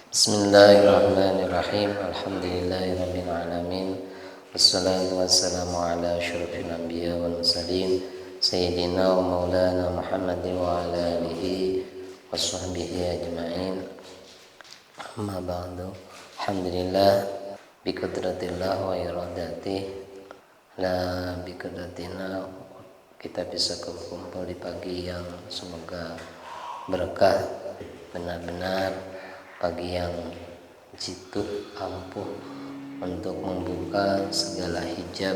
Bismillahirrahmanirrahim. Alhamdulillahirabbil alamin. Wassalatu wassalamu ala asyrofil anbiya wal mursalin sayyidina wa maulana Muhammadin wa ala alihi washabbihi ajmain. Amma ba'du. Alhamdulillah bi qudratillah wa iradatihi la bi qudratina kita bisa berkumpul di pagi yang semoga berkah, benar-benar pagi yang jitu ampuh untuk membuka segala hijab,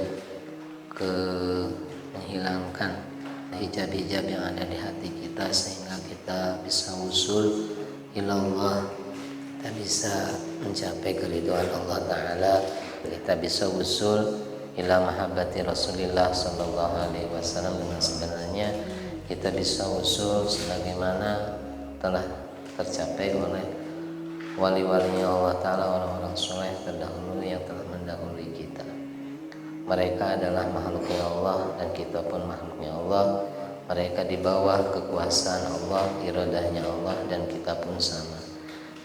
menghilangkan hijab-hijab yang ada di hati kita sehingga kita bisa usul ilallah, kita bisa mencapai keridhaan Allah Ta'ala, kita bisa usul ila mahabbati Rasulillah Sallallahu Alaihi Wasallam. Dengan sebenarnya kita bisa usul sebagaimana telah tercapai oleh wali-walinya Allah Ta'ala, orang-orang soleh terdahulu yang telah mendahului kita. Mereka adalah makhluknya Allah dan kita pun makhluknya Allah. Mereka di bawah kekuasaan Allah, iradahnya Allah, dan kita pun sama.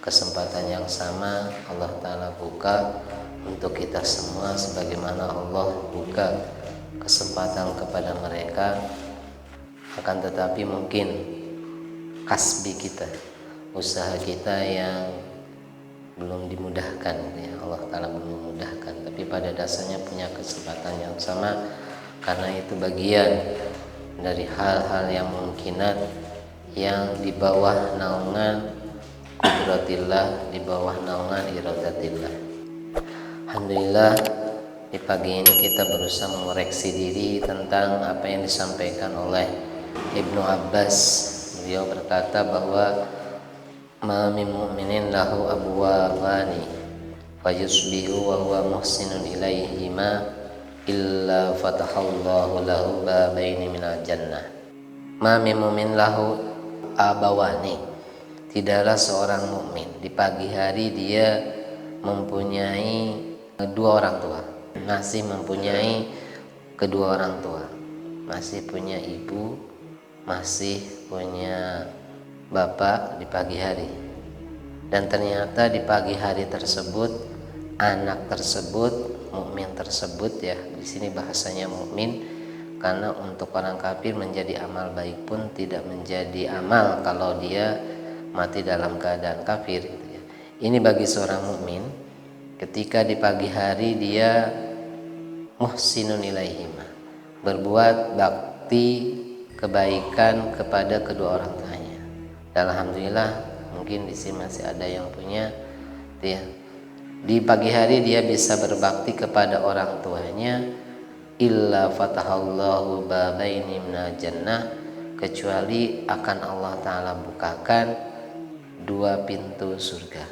Kesempatan yang sama Allah Ta'ala buka untuk kita semua sebagaimana Allah buka kesempatan kepada mereka. Akan tetapi mungkin kasbi kita, usaha kita yang belum dimudahkan, ya Allah Ta'ala belum memudahkan, tapi pada dasarnya punya kesempatan yang sama, karena itu bagian dari hal-hal yang mungkinat yang di bawah naungan qudratillah, di bawah naungan iradatillah. Alhamdulillah di pagi ini kita berusaha mengoreksi diri tentang apa yang disampaikan oleh Ibnu Abbas. Beliau berkata bahwa ma min mu'minin lahu abwabani fa yusbihu wa huwa muhsinun ilaihima illa fatahallahu lahu babaini minal jannah. Ma min mu'min lahu abawani, tidaklah seorang mukmin di pagi hari dia mempunyai dua orang tua, masih mempunyai kedua orang tua, masih punya ibu, masih punya bapak di pagi hari, dan ternyata di pagi hari tersebut anak tersebut, mukmin tersebut, ya di sini bahasanya mukmin karena untuk orang kafir menjadi amal baik pun tidak menjadi amal kalau dia mati dalam keadaan kafir, gitu ya. Ini bagi seorang mukmin ketika di pagi hari dia muhsinun ilaihima, berbuat bakti kebaikan kepada kedua orang tuanya. Alhamdulillah mungkin di sini masih ada yang punya, ya. Di pagi hari dia bisa berbakti kepada orang tuanya, illa fatahallahu babaini minal jannah, kecuali akan Allah Ta'ala bukakan dua pintu surga.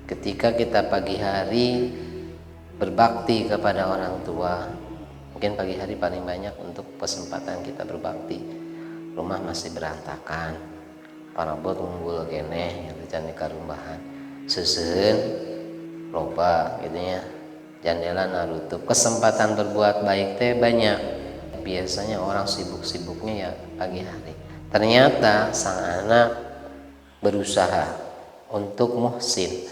Ketika kita pagi hari berbakti kepada orang tua, mungkin pagi hari paling banyak untuk kesempatan kita berbakti, rumah masih berantakan, parabot unggul kene yang terjadi karumbahan seuseun loba gitu ya, jendela narutup, kesempatan berbuat baik teh banyak. Biasanya orang sibuk-sibuknya ya pagi hari. Ternyata sang anak berusaha untuk muhsin,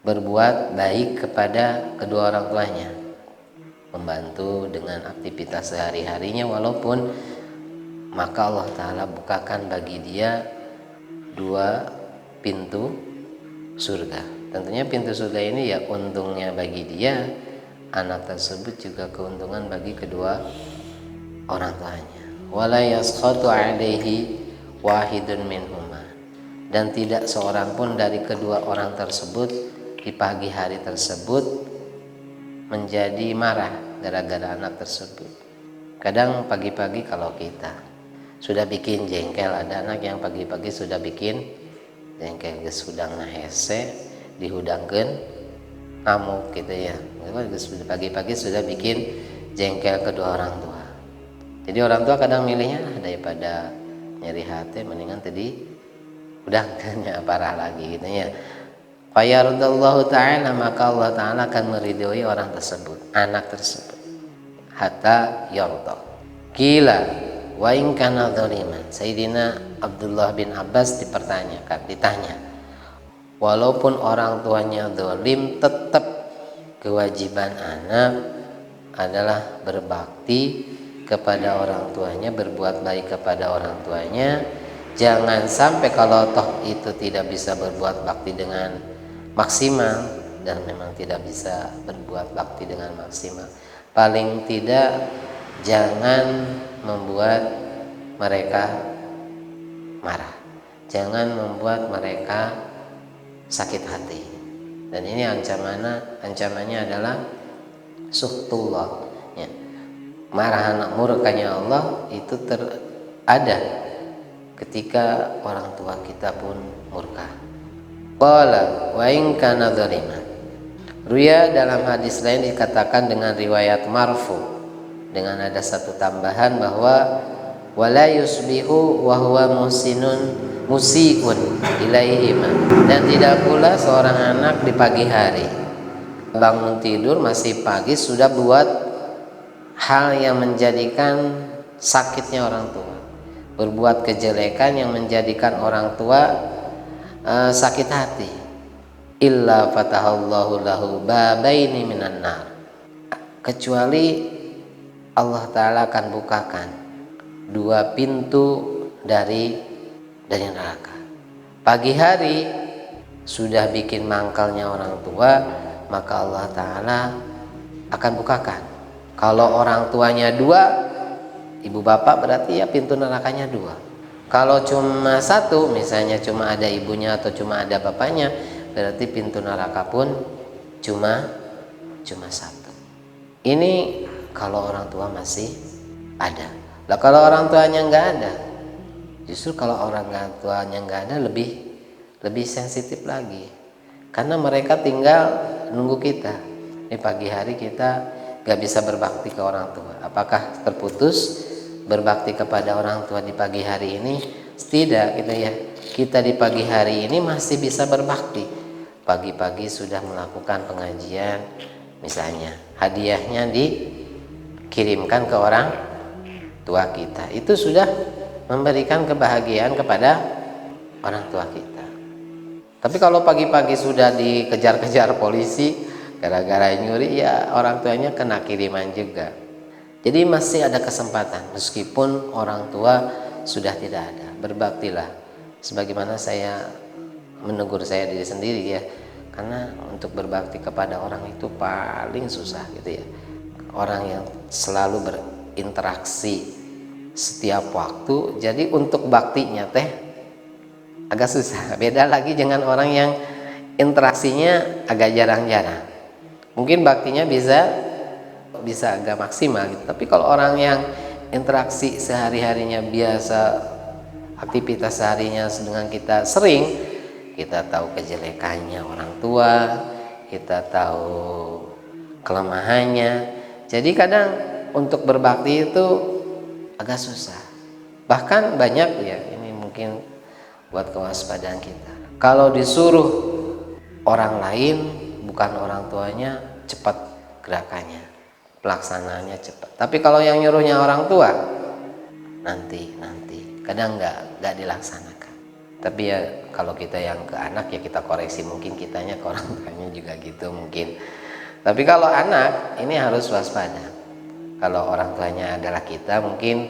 berbuat baik kepada kedua orang tuanya, membantu dengan aktivitas sehari-harinya walaupun, maka Allah Ta'ala bukakan bagi dia dua pintu surga. Tentunya pintu surga ini ya untungnya bagi dia, anak tersebut juga keuntungan bagi kedua orang tuanya. Wala yaskhatu alaihi wahidun minhuma, dan tidak seorang pun dari kedua orang tersebut di pagi hari tersebut menjadi marah gara-gara anak tersebut. Kadang pagi-pagi kalau kita sudah bikin jengkel, ada anak yang pagi-pagi sudah bikin jengkel, geus hudang hese dihudangkeun ngamuk gitu ya. Pagi-pagi sudah bikin jengkel kedua orang tua. Jadi orang tua kadang milihnya daripada nyeri hati mendingan tadi udangkeunnya parah lagi gitu ya. Fa yardallahu ta'ala, maka Allah Ta'ala akan meridhoi orang tersebut, anak tersebut, hatta yarda. Kila wa in kana dzaliman. Sayyidina Abdullah bin Abbas ditanya, walaupun orang tuanya zalim, tetap kewajiban anak adalah berbakti kepada orang tuanya, berbuat baik kepada orang tuanya. Jangan sampai kalau toh itu tidak bisa berbuat bakti dengan maksimal, dan memang tidak bisa berbuat bakti dengan maksimal, paling tidak jangan membuat mereka marah, jangan membuat mereka sakit hati. Dan ini ancamannya adalah suhtullah, ya. Marah anak murkanya Allah itu ada ketika orang tua kita pun murka. Qala wa in kana zaliman. Ruya dalam hadis lain dikatakan dengan riwayat marfu, dengan ada satu tambahan bahwa wala yusbihu wa huwa musiun ilaihima, dan tidak pula seorang anak di pagi hari bangun tidur masih pagi sudah buat hal yang menjadikan sakitnya orang tua, berbuat kejelekan yang menjadikan orang tua sakit hati. Illa fatahallahu lahu babaini minan nar, kecuali Allah Ta'ala akan bukakan dua pintu dari neraka. Pagi hari sudah bikin mangkalnya orang tua, maka Allah Ta'ala akan bukakan. Kalau orang tuanya dua, ibu bapak, berarti ya pintu nerakanya dua. Kalau cuma satu, misalnya cuma ada ibunya atau cuma ada bapaknya, berarti pintu neraka pun cuma satu. Ini kalau orang tua masih ada. Lah kalau orang tuanya nggak ada, justru kalau orang tuanya nggak ada lebih sensitif lagi, karena mereka tinggal nunggu kita. Di pagi hari kita nggak bisa berbakti ke orang tua. Apakah terputus berbakti kepada orang tua di pagi hari ini? Tidak, gitu ya. Kita di pagi hari ini masih bisa berbakti. Pagi-pagi sudah melakukan pengajian, misalnya hadiahnya dikirimkan ke orang tua kita, itu sudah memberikan kebahagiaan kepada orang tua kita. Tapi kalau pagi-pagi sudah dikejar-kejar polisi gara-gara nyuri, ya orang tuanya kena kiriman juga. Jadi masih ada kesempatan, meskipun orang tua sudah tidak ada. Berbaktilah sebagaimana saya menegur saya diri sendiri, ya, karena untuk berbakti kepada orang itu paling susah, gitu ya. Orang yang selalu berinteraksi setiap waktu, jadi untuk baktinya teh agak susah. Beda lagi dengan orang yang interaksinya agak jarang-jarang, mungkin baktinya bisa agak maksimal gitu. Tapi kalau orang yang interaksi sehari-harinya biasa, aktivitas seharinya dengan kita sering, kita tahu kejelekannya orang tua, kita tahu kelemahannya. Jadi kadang untuk berbakti itu agak susah. Bahkan banyak, ya, ini mungkin buat kewaspadaan kita. Kalau disuruh orang lain bukan orang tuanya, cepat gerakannya, pelaksanaannya cepat. Tapi kalau yang nyuruhnya orang tua, nanti kadang nggak dilaksanakan. Tapi ya kalau kita yang ke anak, ya kita koreksi, mungkin kitanya ke orang tuanya juga gitu mungkin. Tapi kalau anak ini harus waspada. Kalau orang tuanya adalah kita, mungkin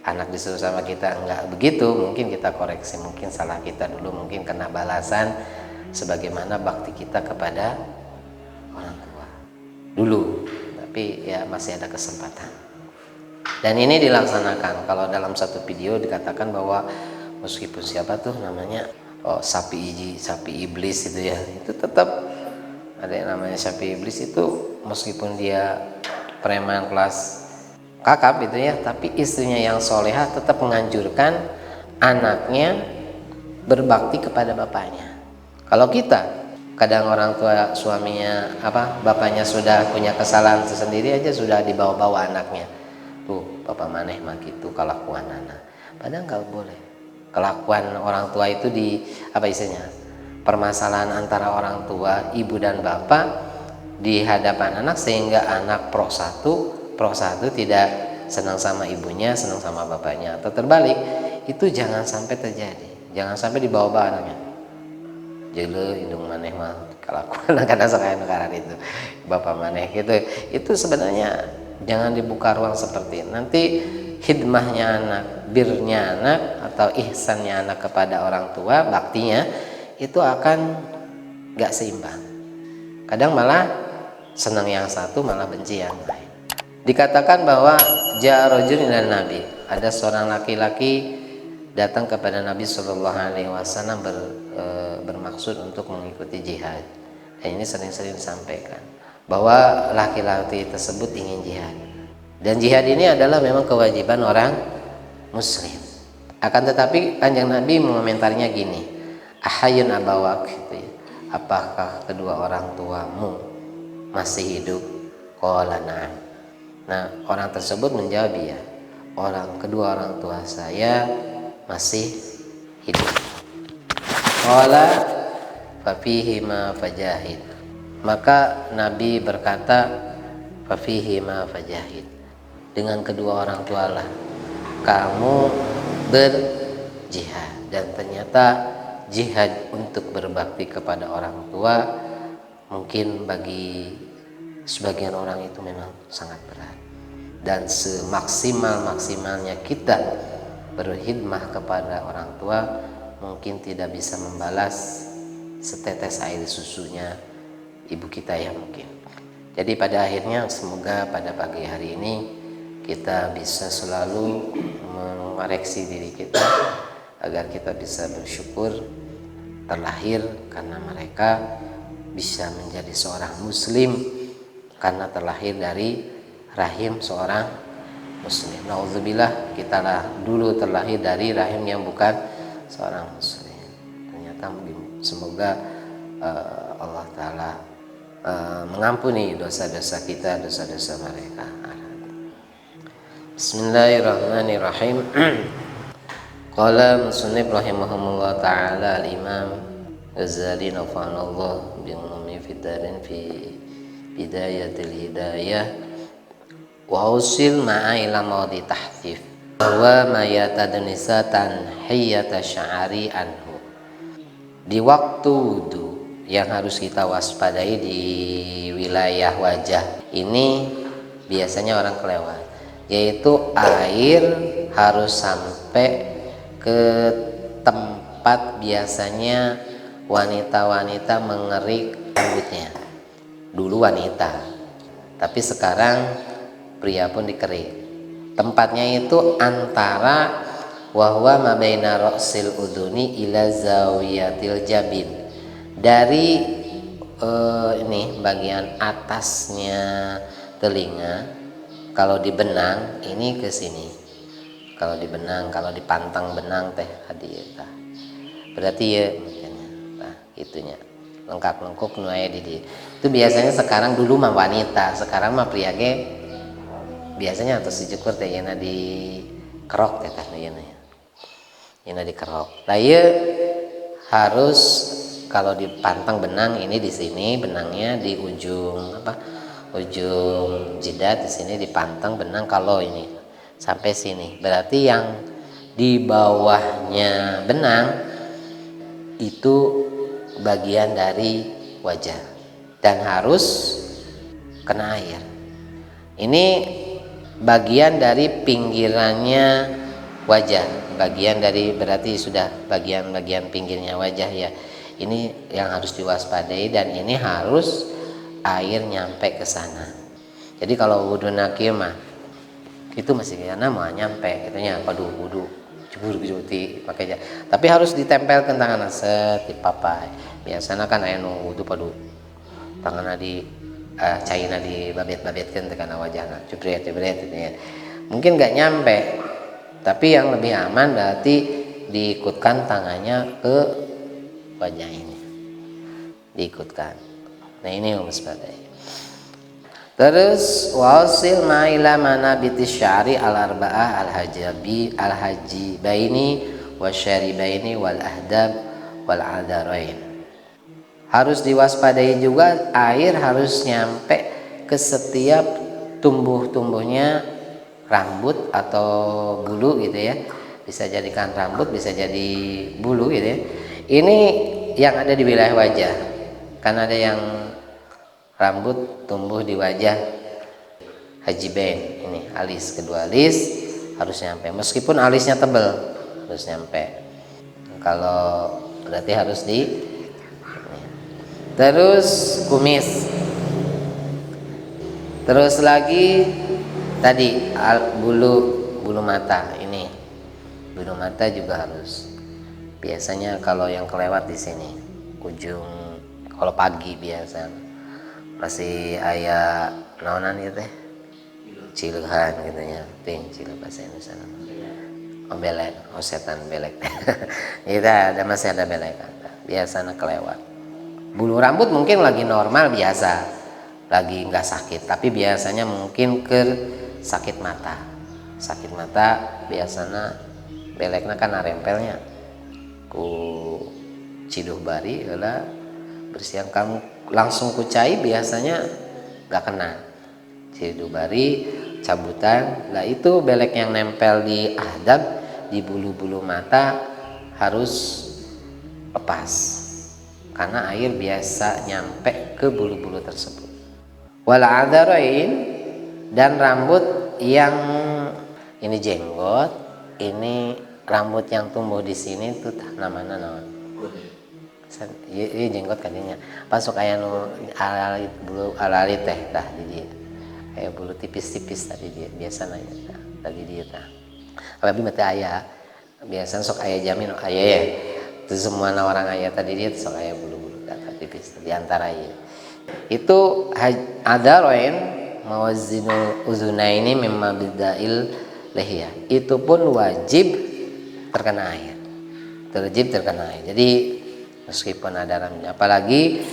anak disuruh sama kita enggak begitu, mungkin kita koreksi, mungkin salah kita dulu, mungkin kena balasan sebagaimana bakti kita kepada orang tua dulu. Tapi ya masih ada kesempatan. Dan ini dilaksanakan. Kalau dalam satu video dikatakan bahwa meskipun siapa tuh namanya, sapi iblis itu, ya, itu tetap ada yang namanya sapi iblis itu, meskipun dia preman kelas kakap itu, ya, tapi istrinya yang solehah tetap menganjurkan anaknya berbakti kepada bapaknya. Kalau kita kadang orang tua suaminya bapaknya sudah punya kesalahan tersendiri aja sudah dibawa-bawa anaknya, tuh bapak maneh mah gitu kelakuan anak. Padahal nggak boleh. Kelakuan orang tua itu permasalahan antara orang tua, ibu dan bapak di hadapan anak, sehingga anak pro satu tidak senang sama ibunya, senang sama bapaknya, atau terbalik. Itu jangan sampai terjadi, jangan sampai dibawa-bawa anaknya. jeule hidung maneh mah kalakuan kana sakaya negara itu bapak maneh gitu. Itu sebenarnya jangan dibuka ruang seperti itu. Nanti hidmahnya anak, birnya anak atau ihsannya anak kepada orang tua, baktinya itu akan gak seimbang. Kadang malah senang yang satu malah benci yang lain. Dikatakan bahwa ja'arojun ila nabi, ada seorang laki-laki datang kepada Nabi Shallallahu Alaihi Wasallam bermaksud untuk mengikuti jihad. Dan ini sering-sering disampaikan bahwa laki-laki tersebut ingin jihad. Dan jihad ini adalah memang kewajiban orang muslim. Akan tetapi Kanjeng Nabi mengomentarinya gini, ahayun abawak, gitu ya. Apakah kedua orang tuamu masih hidup? Qala na'am. Nah, orang tersebut menjawab ya, kedua orang tua saya masih hidup. Qala fafihima fajahid. Maka Nabi berkata, fafihima fajahid. Dengan kedua orang tua lah kamu berjihad. Dan ternyata jihad untuk berbakti kepada orang tua mungkin bagi sebagian orang itu memang sangat berat. Dan semaksimal-maksimalnya kita berkhidmah kepada orang tua mungkin tidak bisa membalas setetes air susunya ibu kita ya mungkin. Jadi pada akhirnya semoga pada pagi hari ini kita bisa selalu mengoreksi diri kita agar kita bisa bersyukur terlahir karena mereka bisa menjadi seorang muslim karena terlahir dari rahim seorang muslim. Nauzubillah, kita lah dulu terlahir dari rahim yang bukan seorang muslim. Ternyata semoga Allah Ta'ala mengampuni dosa-dosa kita, dosa-dosa mereka. Bismillahirrahmanirrahim. Qala musannif rahimahumullah ta'ala al-imam Ghazali nafa'anallah bi'umumi fidarin fi bidayatil hidayah wa usil ma'a ila maudi tahtif wa mayatadnisa tanhiyata sya'ari anhu. Di waktu wudu yang harus kita waspadai di wilayah wajah ini biasanya orang kelewat, yaitu air harus sampai ke tempat biasanya wanita-wanita mengerik rambutnya. Dulu wanita, tapi sekarang pria pun dikerik. Tempatnya itu antara wahwa mabaina ra'sil udhuni ila zawiyatil jabin. Dari ini bagian atasnya telinga, kalau di benang ini ke sini. Kalau di benang, kalau di pantang benang teh hadiah. Berarti ya makanya. Nah, itunya. Lengkap-lengkap nu aya di dieu. Itu biasanya sekarang dulu mah wanita, sekarang mah pria ge biasanya atau si cukur teh yeuna di kerok teh tah yeuna. Yeuna di kerok. Lah ieu harus kalau dipantang benang ini di sini benangnya di ujung ujung jidat, di sini dipantang benang kalau ini sampai sini. Berarti yang di bawahnya benang itu bagian dari wajah dan harus kena air. Ini bagian dari pinggirannya wajah, bagian dari berarti sudah bagian-bagian pinggirnya wajah ya. Ini yang harus diwaspadai dan ini harus air nyampe ke sana. Jadi kalau wudu nakir mah itu masih karena mau nyampe itunya padu wudu jebur gitu pakai aja. Tapi harus ditempelkan tangan set di papai. Biasanya kan aya nu wudu padu tanganna di cairna di babet-babetkeun teh kana wajahna. Jebret-jebret gitu ya. Mungkin enggak nyampe. Tapi yang lebih aman berarti diikutkan tangannya ke wajah ini. Diikutkan. Nah ini waspadai. Terus wasil maila manabiti syari al-arba'ah al-hajibaini wasyaribaini wal ahdab wal adarain. Harus diwaspadai juga air harus nyampe ke setiap tumbuh-tumbuhnya rambut atau bulu gitu ya. Bisa jadikan rambut, bisa jadi bulu gitu ya. Ini yang ada di wilayah wajah. Kan ada yang rambut tumbuh di wajah hajibain, ini alis, kedua alis harus nyampe, meskipun alisnya tebal harus nyampe. Kalau berarti harus di terus kumis, terus lagi tadi bulu mata, ini bulu mata juga harus. Biasanya kalau yang kelewat di sini ujung, kalau pagi biasa masih ayah naonan gitu teh, ciluhan gitu ya, ting cilu bahasa Indonesia. Oh belek, oh setan belek. Kita ada masih ada belek, biasanya kelewat. Bulu rambut mungkin lagi normal biasa, lagi nggak sakit, tapi biasanya mungkin ke sakit mata. Sakit mata biasanya beleknya kan arempelnya ku ciduh bari adalah bersiang kamu langsung kucai biasanya nggak kena ciduh bari cabutan. Lah itu belek yang nempel di ahdab, di bulu-bulu mata harus lepas karena air biasa nyampe ke bulu-bulu tersebut. Wala adarain, dan rambut yang ini jenggot, ini rambut yang tumbuh di sini tuh namanya naon? Iya jenggot kadinya. Pasok aya nu alalit bulu alalit teh tah di dia. Kayak bulu tipis-tipis tadi dia biasa nanya tadi dia tah. Tapi mah teh aya. Biasanya sok aya jamin aya ya. Itu semua orang aya tadi dia sok aya bulu-bulu data tipis di antara ieu. Itu ada roen mawazinul uzunaini mimma bidail lihya. Itu pun wajib terkena air. Wajib terkena air. Jadi meskipun ada rambutnya, apalagi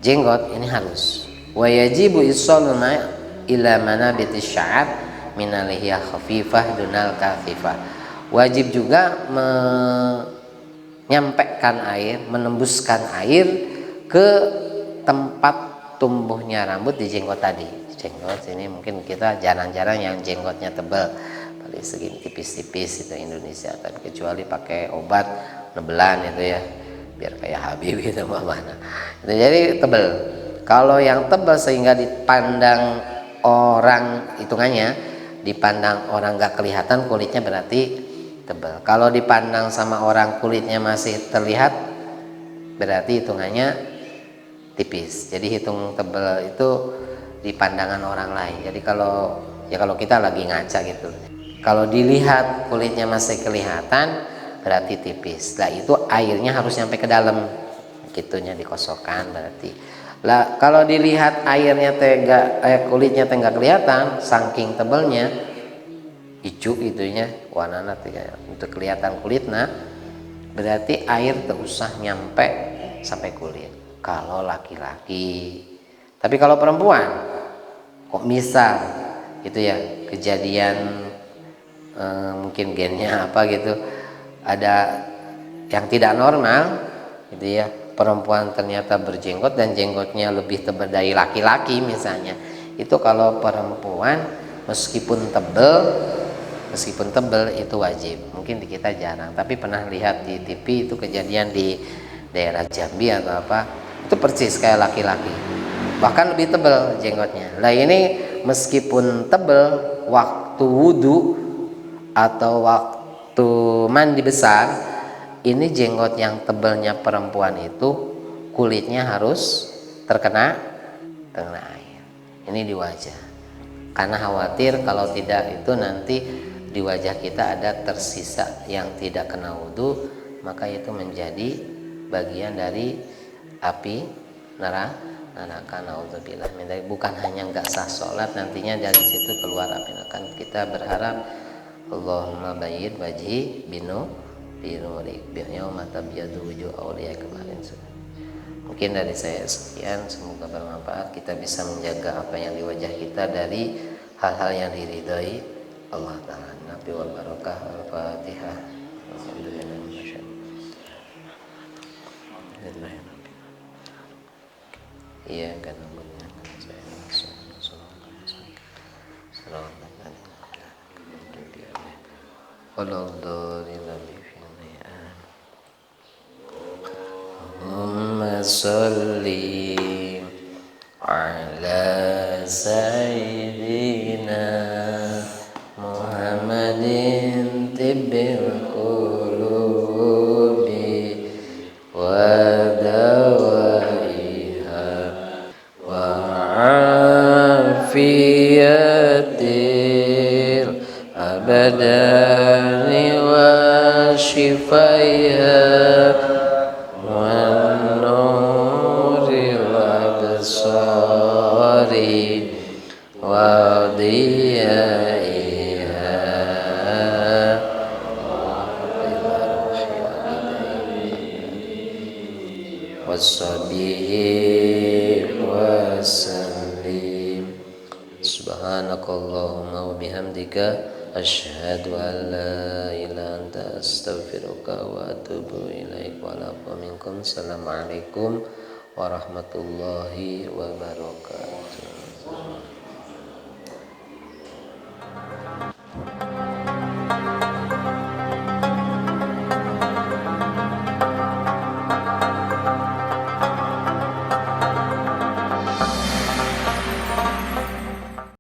jenggot ini harus. Wa yajibu isalu ma ila manabitish sya'ab min alihya khafifah dunal kafifah. Wajib juga menyampaikan air, menembuskan air ke tempat tumbuhnya rambut di jenggot tadi. Jenggot ini mungkin kita jarang-jarang yang jenggotnya tebal, paling segini tipis-tipis itu Indonesia, tapi kecuali pakai obat nebelan itu ya, biar kayak Habib gitu mana. Jadi tebal. Kalau yang tebal sehingga dipandang orang, hitungannya dipandang orang nggak kelihatan kulitnya berarti tebal. Kalau dipandang sama orang kulitnya masih terlihat berarti hitungannya tipis. Jadi hitung tebal itu di pandangan orang lain. Jadi kalau kita lagi ngaca gitu, kalau dilihat kulitnya masih kelihatan berarti tipis. Lah itu airnya harus sampai ke dalam, gitunya dikosokkan berarti. Lah kalau dilihat airnya kulitnya nggak kelihatan, saking tebalnya, hijau itunya warnanya untuk kelihatan kulitnya, berarti air tak usah nyampe sampai kulit. Kalau laki-laki, tapi kalau perempuan, kok misal gitu ya kejadian mungkin gennya apa gitu, ada yang tidak normal gitu ya, perempuan ternyata berjenggot dan jenggotnya lebih tebal dari laki-laki misalnya, itu kalau perempuan meskipun tebal itu wajib. Mungkin di kita jarang, tapi pernah lihat di TV itu kejadian di daerah Jambi atau apa, itu persis kayak laki-laki, bahkan lebih tebal jenggotnya. Lah ini meskipun tebal, waktu wudhu atau waktu mandi besar, ini jenggot yang tebalnya perempuan itu kulitnya harus terkena air. Ini di wajah, karena khawatir kalau tidak itu nanti di wajah kita ada tersisa yang tidak kena wudhu, maka itu menjadi bagian dari api neraka. Naudzubillah. Bukan hanya nggak sah sholat, nantinya dari situ keluar api neraka. Kita berharap Allahumma bayyid wajhi binurik yauma tabyadu wujuh auliya kemarin. Mungkin dari saya sekian, semoga bermanfaat. Kita bisa menjaga apa yang di wajah kita dari hal-hal yang diridhai Allah Ta'ala. Nabi wal barakah. Al-Fatihah. Iya kan Allah salli ala sayyidina Muhammadin tibbil qulubi wa dawaiha wa afiyatil abadani wa shifaiha wa nuril absari wa diyaiha wassabihi wasallim. Subhanakallahumma wa bihamdika asyhadu an la ilaha anta astaghfiruka wa atubu ilaik wa la minkum. Assalamualaikum warahmatullahi wabarakatuh.